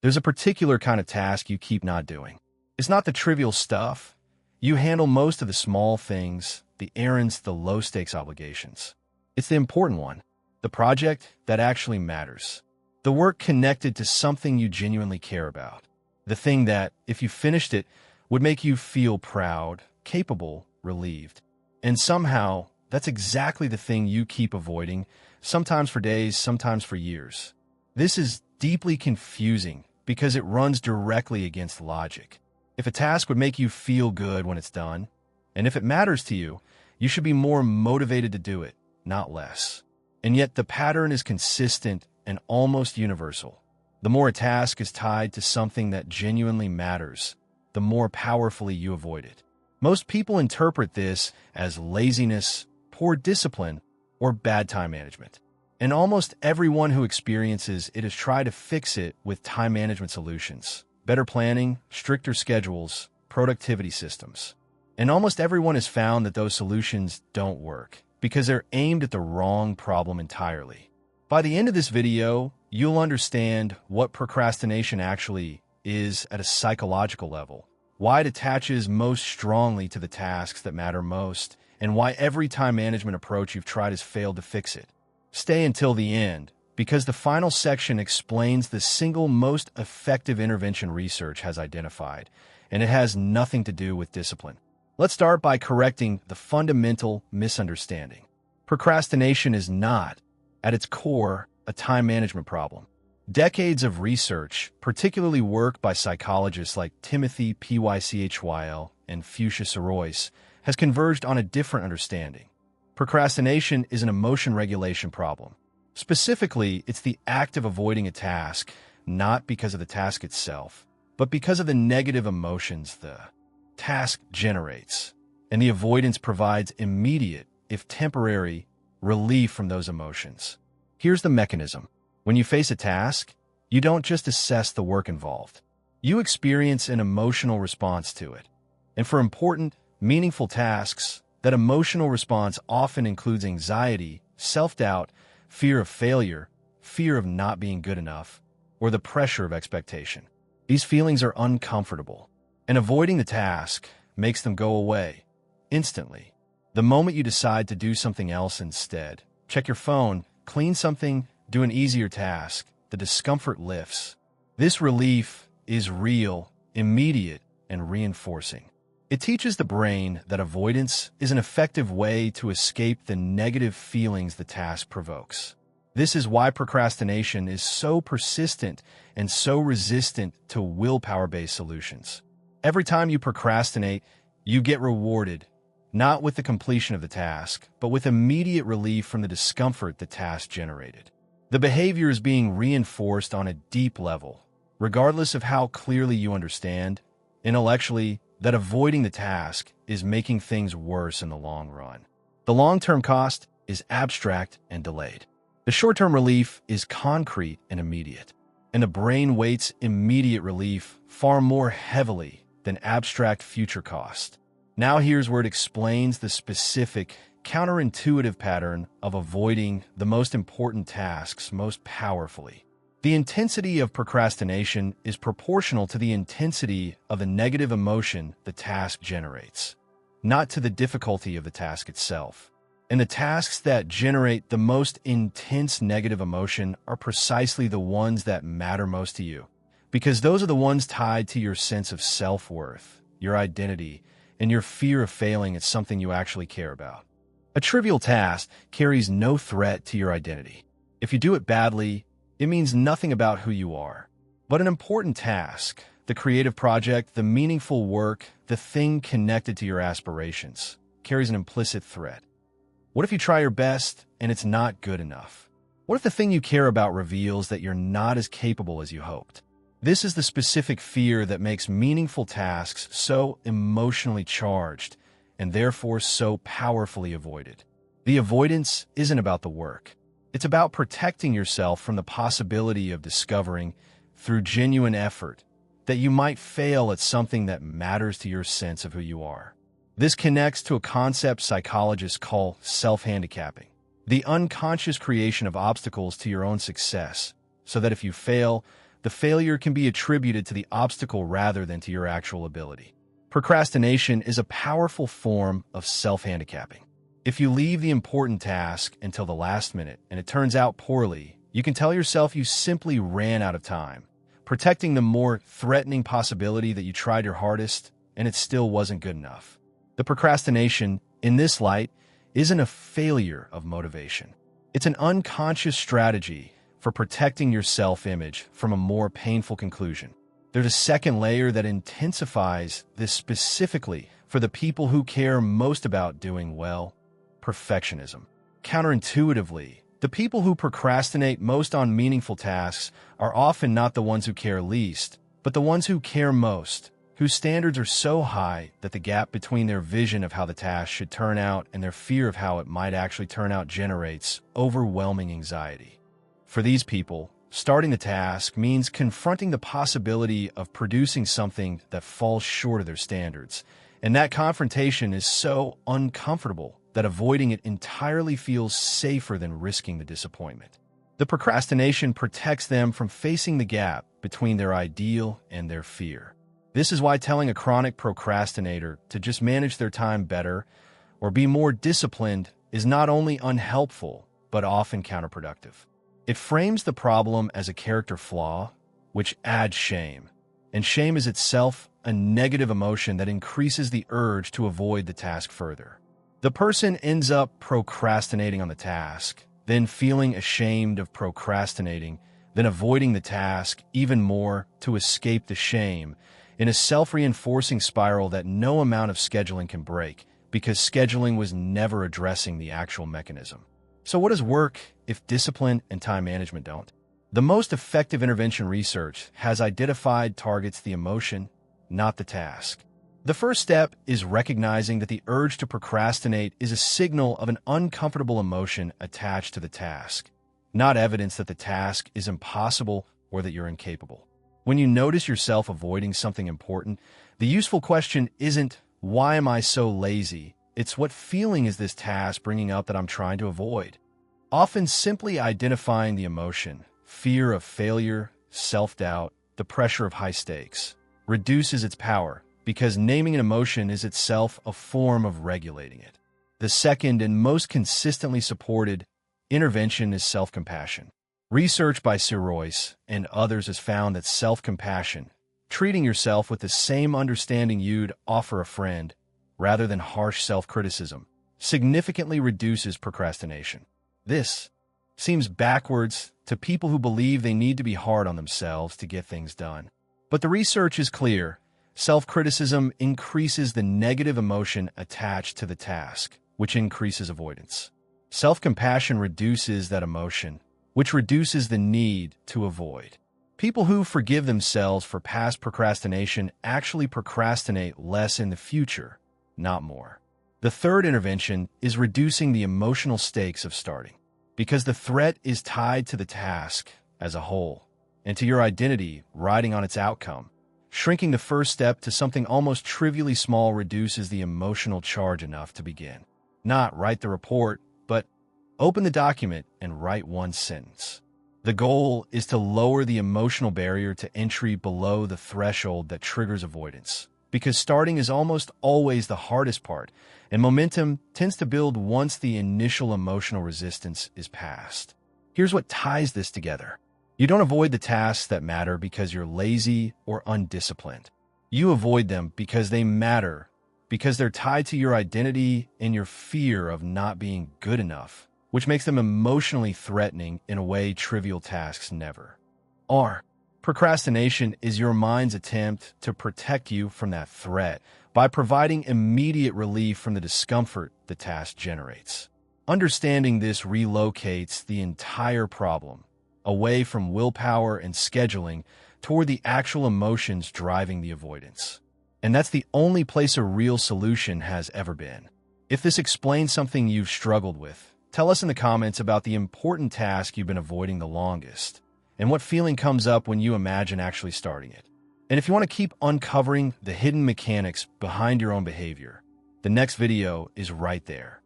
There's a particular kind of task you keep not doing. It's not the trivial stuff. You handle most of the small things, the errands, the low-stakes obligations. It's the important one, the project that actually matters. The work connected to something you genuinely care about. The thing that, if you finished it, would make you feel proud, capable, relieved. And somehow, that's exactly the thing you keep avoiding, sometimes for days, sometimes for years. This is deeply confusing because it runs directly against logic. If a task would make you feel good when it's done, and if it matters to you, you should be more motivated to do it, not less. And yet the pattern is consistent and almost universal. The more a task is tied to something that genuinely matters, the more powerfully you avoid it. Most people interpret this as laziness, poor discipline, or bad time management. And almost everyone who experiences it has tried to fix it with time management solutions, better planning, stricter schedules, productivity systems. And almost everyone has found that those solutions don't work because they're aimed at the wrong problem entirely. By the end of this video, you'll understand what procrastination actually is at a psychological level, why it attaches most strongly to the tasks that matter most, and why every time management approach you've tried has failed to fix it. Stay until the end, because the final section explains the single most effective intervention research has identified, and it has nothing to do with discipline. Let's start by correcting the fundamental misunderstanding. Procrastination is not, at its core, a time management problem. Decades of research, particularly work by psychologists like Timothy Pychyl and Fuchsia Sorois, has converged on a different understanding. Procrastination is an emotion regulation problem. Specifically, it's the act of avoiding a task, not because of the task itself, but because of the negative emotions the task generates. And the avoidance provides immediate, if temporary, relief from those emotions. Here's the mechanism. When you face a task, you don't just assess the work involved. You experience an emotional response to it. And for important, meaningful tasks, that emotional response often includes anxiety, self-doubt, fear of failure, fear of not being good enough, or the pressure of expectation. These feelings are uncomfortable, and avoiding the task makes them go away instantly. The moment you decide to do something else instead, check your phone, clean something, do an easier task, the discomfort lifts. This relief is real, immediate, and reinforcing. It teaches the brain that avoidance is an effective way to escape the negative feelings the task provokes. This is why procrastination is so persistent and so resistant to willpower-based solutions. Every time you procrastinate, you get rewarded, not with the completion of the task, but with immediate relief from the discomfort the task generated. The behavior is being reinforced on a deep level, regardless of how clearly you understand, intellectually, that avoiding the task is making things worse in the long run. The long-term cost is abstract and delayed. The short-term relief is concrete and immediate, and the brain weights immediate relief far more heavily than abstract future cost. Now here's where it explains the specific, counterintuitive pattern of avoiding the most important tasks most powerfully. The intensity of procrastination is proportional to the intensity of the negative emotion the task generates, not to the difficulty of the task itself. And the tasks that generate the most intense negative emotion are precisely the ones that matter most to you, because those are the ones tied to your sense of self-worth, your identity, and your fear of failing at something you actually care about. A trivial task carries no threat to your identity. If you do it badly, it means nothing about who you are. But an important task, the creative project, the meaningful work, the thing connected to your aspirations, carries an implicit threat. What if you try your best and it's not good enough? What if the thing you care about reveals that you're not as capable as you hoped? This is the specific fear that makes meaningful tasks so emotionally charged and therefore so powerfully avoided. The avoidance isn't about the work. It's about protecting yourself from the possibility of discovering, through genuine effort, that you might fail at something that matters to your sense of who you are. This connects to a concept psychologists call self-handicapping, the unconscious creation of obstacles to your own success, so that if you fail, the failure can be attributed to the obstacle rather than to your actual ability. Procrastination is a powerful form of self-handicapping. If you leave the important task until the last minute and it turns out poorly, you can tell yourself you simply ran out of time, protecting the more threatening possibility that you tried your hardest and it still wasn't good enough. The procrastination, in this light, isn't a failure of motivation. It's an unconscious strategy for protecting your self-image from a more painful conclusion. There's a second layer that intensifies this specifically for the people who care most about doing well: perfectionism. Counterintuitively, the people who procrastinate most on meaningful tasks are often not the ones who care least, but the ones who care most, whose standards are so high that the gap between their vision of how the task should turn out and their fear of how it might actually turn out generates overwhelming anxiety. For these people, starting the task means confronting the possibility of producing something that falls short of their standards, and that confrontation is so uncomfortable that avoiding it entirely feels safer than risking the disappointment. The procrastination protects them from facing the gap between their ideal and their fear. This is why telling a chronic procrastinator to just manage their time better or be more disciplined is not only unhelpful, but often counterproductive. It frames the problem as a character flaw, which adds shame. And shame is itself a negative emotion that increases the urge to avoid the task further. The person ends up procrastinating on the task, then feeling ashamed of procrastinating, then avoiding the task even more to escape the shame, in a self-reinforcing spiral that no amount of scheduling can break, because scheduling was never addressing the actual mechanism. So what does work if discipline and time management don't? The most effective intervention research has identified targets the emotion, not the task. The first step is recognizing that the urge to procrastinate is a signal of an uncomfortable emotion attached to the task, not evidence that the task is impossible or that you're incapable. When you notice yourself avoiding something important, the useful question isn't, "Why am I so lazy?" It's, "What feeling is this task bringing up that I'm trying to avoid?" Often simply identifying the emotion, fear of failure, self-doubt, the pressure of high stakes, reduces its power, because naming an emotion is itself a form of regulating it. The second and most consistently supported intervention is self-compassion. Research by Royce and others has found that self-compassion, treating yourself with the same understanding you'd offer a friend, rather than harsh self-criticism, significantly reduces procrastination. This seems backwards to people who believe they need to be hard on themselves to get things done. But the research is clear. Self-criticism increases the negative emotion attached to the task, which increases avoidance. Self-compassion reduces that emotion, which reduces the need to avoid. People who forgive themselves for past procrastination actually procrastinate less in the future, not more. The third intervention is reducing the emotional stakes of starting, because the threat is tied to the task as a whole and to your identity riding on its outcome. Shrinking the first step to something almost trivially small reduces the emotional charge enough to begin. Not write the report, but open the document and write one sentence. The goal is to lower the emotional barrier to entry below the threshold that triggers avoidance, because starting is almost always the hardest part, and momentum tends to build once the initial emotional resistance is passed. Here's what ties this together. You don't avoid the tasks that matter because you're lazy or undisciplined. You avoid them because they matter, because they're tied to your identity and your fear of not being good enough, which makes them emotionally threatening in a way trivial tasks never are. Procrastination is your mind's attempt to protect you from that threat by providing immediate relief from the discomfort the task generates. Understanding this relocates the entire problem away from willpower and scheduling toward the actual emotions driving the avoidance. And that's the only place a real solution has ever been. If this explains something you've struggled with, tell us in the comments about the important task you've been avoiding the longest, and what feeling comes up when you imagine actually starting it. And if you want to keep uncovering the hidden mechanics behind your own behavior, the next video is right there.